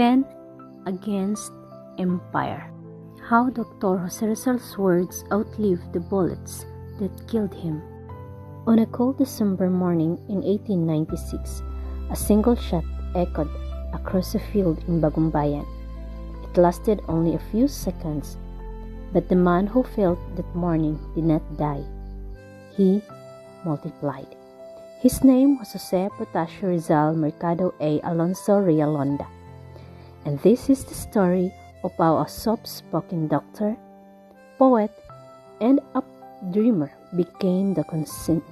Pen against Empire. How Dr. Jose Rizal's words outlived the bullets that killed him. On a cold December morning in 1896, a single shot echoed across a field in Bagumbayan. It lasted only a few seconds, but the man who fell that morning did not die. He multiplied. His name was Jose Potasio Rizal Mercado A. Alonso Realonda. And this is the story of how a soft-spoken doctor, poet, and a dreamer became the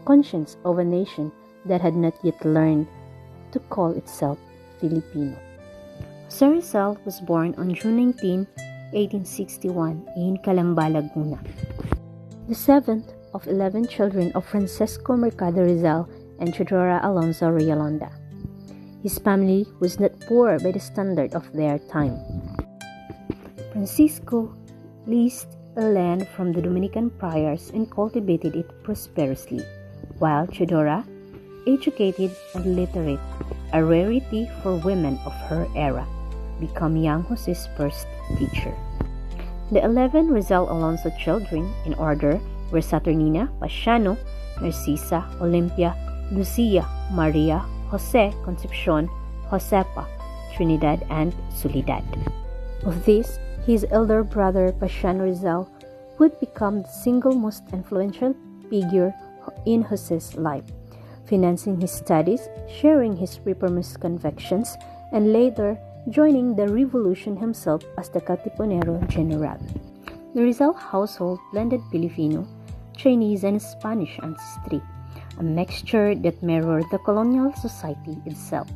conscience of a nation that had not yet learned to call itself Filipino. Jose Rizal was born on June 19, 1861 in Calamba, Laguna. The seventh of 11 children of Francisco Mercado Rizal and Teodora Alonso Realonda. His family was not poor by the standard of their time. Francisco leased a land from the Dominican friars and cultivated it prosperously, while Teodora, educated and literate, a rarity for women of her era, became young Jose's first teacher. The 11 Rizal Alonso children, in order, were Saturnina, Pasiano, Narcisa, Olympia, Lucia, Maria, Jose, Concepcion, Josepa, Trinidad, and Soledad. Of these, his elder brother Pasiano Rizal would become the single most influential figure in Jose's life, financing his studies, sharing his reformist convictions, and later joining the revolution himself as the Katipunero General. The Rizal household blended Filipino, Chinese, and Spanish ancestry, a mixture that mirrored the colonial society itself.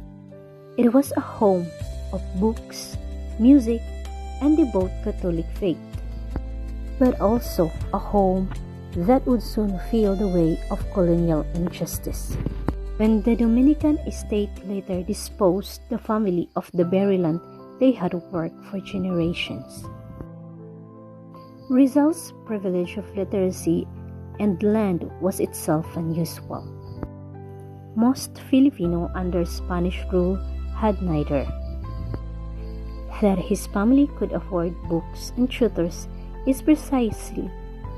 It was a home of books, music, and devout Catholic faith, but also a home that would soon feel the way of colonial injustice. When the Dominican estate later disposed the family of the very land they had worked for generations. Rizal's privilege of literacy and land was itself unusual. Most Filipino under Spanish rule had neither. That his family could afford books and tutors is precisely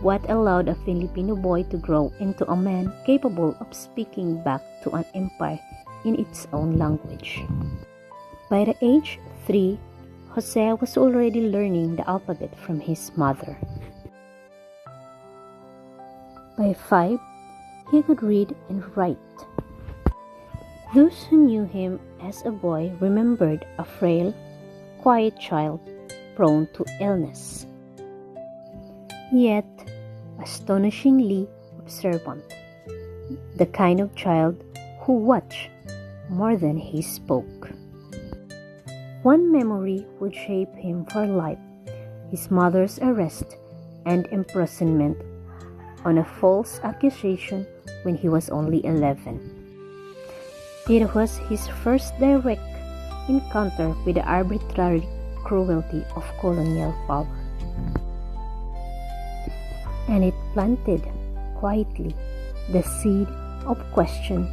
what allowed a Filipino boy to grow into a man capable of speaking back to an empire in its own language. By the age 3, Jose was already learning the alphabet from his mother. By 5, he could read and write. Those who knew him as a boy remembered a frail, quiet child prone to illness, yet astonishingly observant, the kind of child who watched more than he spoke. One memory would shape him for life: his mother's arrest and imprisonment on a false accusation when he was only 11. It was his first direct encounter with the arbitrary cruelty of colonial power, and it planted quietly the seed of question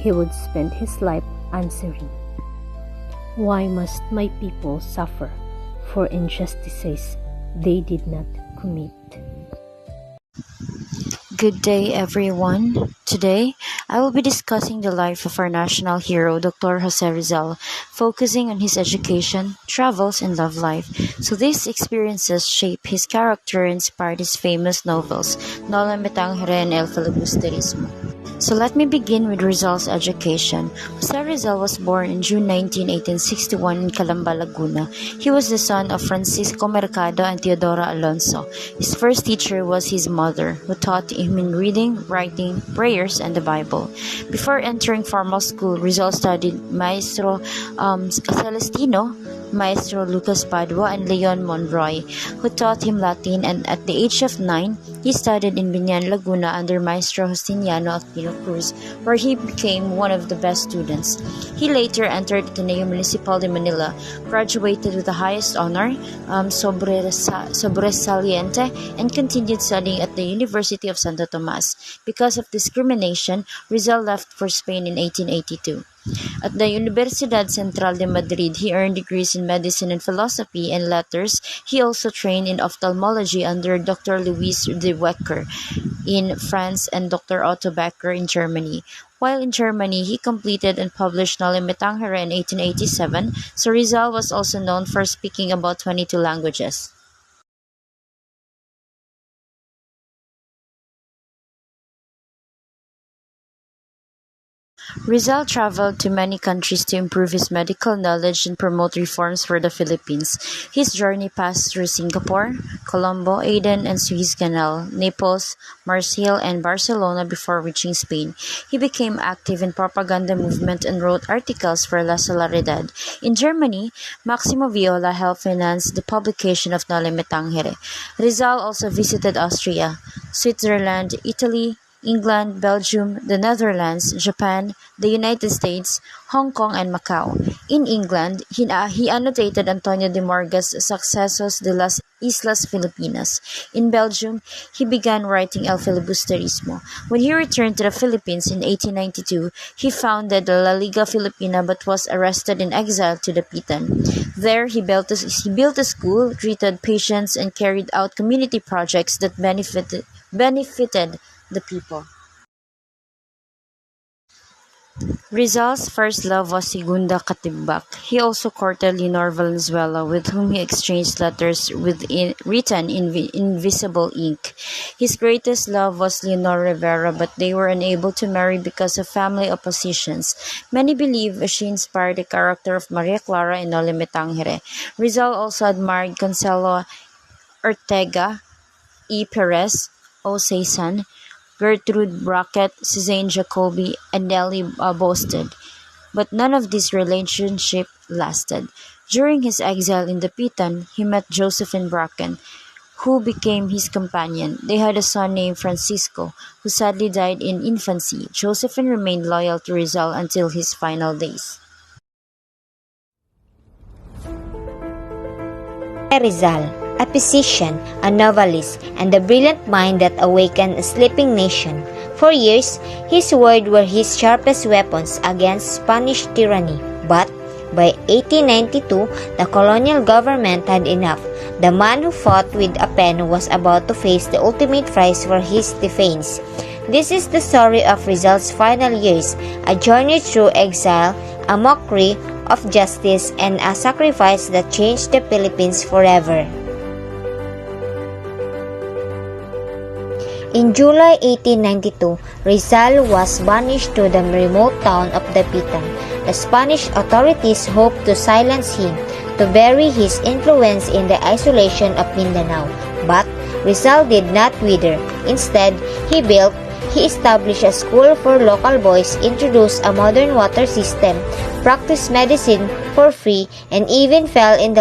he would spend his life answering. Why must my people suffer for injustices they did not commit? Good day, everyone. Today, I will be discussing the life of our national hero, Dr. Jose Rizal, focusing on his education, travels, and love life. So these experiences shape his character and inspired his famous novels, Nola Me Tangere and El Filibusterismo. So let me begin with Rizal's education. Jose Rizal was born on June 19, 1861 in Calamba, Laguna. He was the son of Francisco Mercado and Teodora Alonso. His first teacher was his mother, who taught him in reading, writing, prayers, and the Bible. Before entering formal school, Rizal studied Maestro Celestino, Maestro Lucas Padua, and Leon Monroy, who taught him Latin, and at the age of 9, he studied in Binyan, Laguna under Maestro Justiniano Aquino Cruz, where he became one of the best students. He later entered Ateneo Municipal de Manila, graduated with the highest honor, sobresaliente, and continued studying at the University of Santo Tomas. Because of discrimination, Rizal left for Spain in 1882. At the Universidad Central de Madrid, he earned degrees in medicine and philosophy and letters. He also trained in ophthalmology under Dr. Louis de Wecker in France and Dr. Otto Becker in Germany. While in Germany, he completed and published Noli Me Tangere in 1887, so Rizal was also known for speaking about 22 languages. Rizal traveled to many countries to improve his medical knowledge and promote reforms for the Philippines. His journey passed through Singapore, Colombo, Aden, and Suez Canal, Naples, Marseille, and Barcelona before reaching Spain. He became active in propaganda movement and wrote articles for La Solidaridad. In Germany, Maximo Viola helped finance the publication of Noli Me Tangere. Rizal also visited Austria, Switzerland, Italy, England, Belgium, the Netherlands, Japan, the United States, Hong Kong, and Macau. In England, he annotated Antonio de Morga's Sucesos de las Islas Filipinas. In Belgium, he began writing El Filibusterismo. When he returned to the Philippines in 1892, he founded the La Liga Filipina but was arrested and exiled to Dapitan. There, he built a school, treated patients, and carried out community projects that benefited the people. Rizal's first love was Segunda Katimbak. He also courted Leonor Valenzuela, with whom he exchanged letters written in invisible ink. His greatest love was Leonor Rivera, but they were unable to marry because of family oppositions. Many believe she inspired the character of Maria Clara in Noli Me Tangere. Rizal also admired Consuelo Ortega, E. Perez, O. Cezanne, Gertrude Brackett, Suzanne Jacobi, and Nellie Bosted, but none of this relationship lasted. During his exile in Dapitan, he met Josephine Bracken, who became his companion. They had a son named Francisco, who sadly died in infancy. Josephine remained loyal to Rizal until his final days. Rizal, a physician, a novelist, and a brilliant mind that awakened a sleeping nation. For years, his words were his sharpest weapons against Spanish tyranny. But by 1892, the colonial government had enough. The man who fought with a pen was about to face the ultimate prize for his defense. This is the story of Rizal's final years, a journey through exile, a mockery of justice, and a sacrifice that changed the Philippines forever. In July 1892, Rizal was banished to the remote town of Dapitan. The Spanish authorities hoped to silence him, to bury his influence in the isolation of Mindanao. But Rizal did not wither. Instead, he established a school for local boys, introduced a modern water system, practiced medicine for free, and even fell in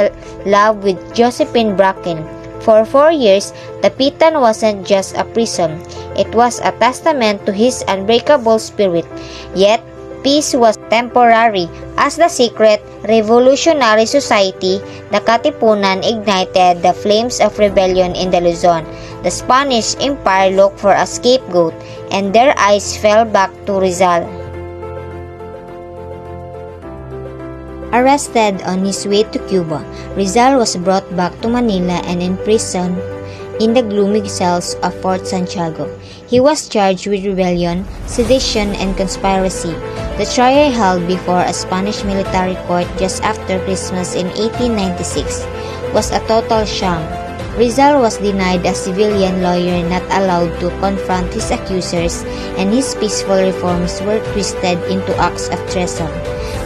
love with Josephine Bracken. For 4 years, Dapitan wasn't just a prison, it was a testament to his unbreakable spirit. Yet, peace was temporary, as the secret revolutionary society, the Katipunan, ignited the flames of rebellion in the Luzon. The Spanish Empire looked for a scapegoat, and their eyes fell back to Rizal. Arrested on his way to Cuba, Rizal was brought back to Manila and imprisoned in the gloomy cells of Fort Santiago. He was charged with rebellion, sedition, and conspiracy. The trial held before a Spanish military court just after Christmas in 1896 was a total sham. Rizal was denied a civilian lawyer, not allowed to confront his accusers, and his peaceful reforms were twisted into acts of treason.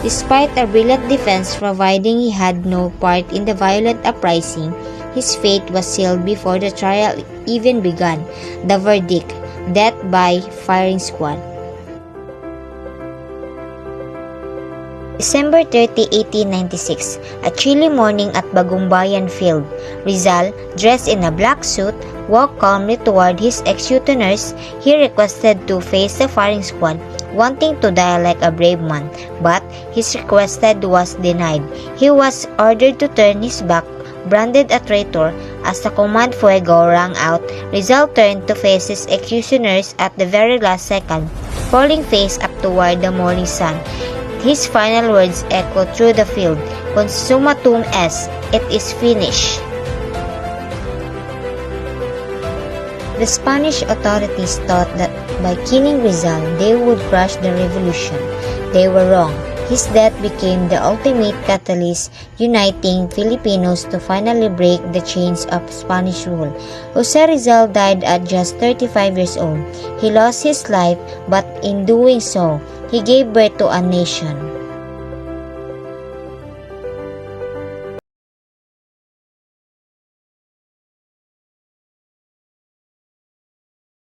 Despite a brilliant defense providing he had no part in the violent uprising, his fate was sealed before the trial even began. The verdict: death by firing squad. December 30, 1896, a chilly morning at Bagumbayan Field. Rizal, dressed in a black suit, walked calmly toward his executioners. He requested to face the firing squad, wanting to die like a brave man, but his request was denied. He was ordered to turn his back, branded a traitor. As the command fuego rang out, Rizal turned to face his executioners at the very last second, falling face up toward the morning sun. his final words echoed through the field, "Consummatum est," it is finished. The Spanish authorities thought that by killing Rizal, they would crush the revolution. They were wrong. His death became the ultimate catalyst, uniting Filipinos to finally break the chains of Spanish rule. Jose Rizal died at just 35 years old. He lost his life, but in doing so, he gave birth to a nation.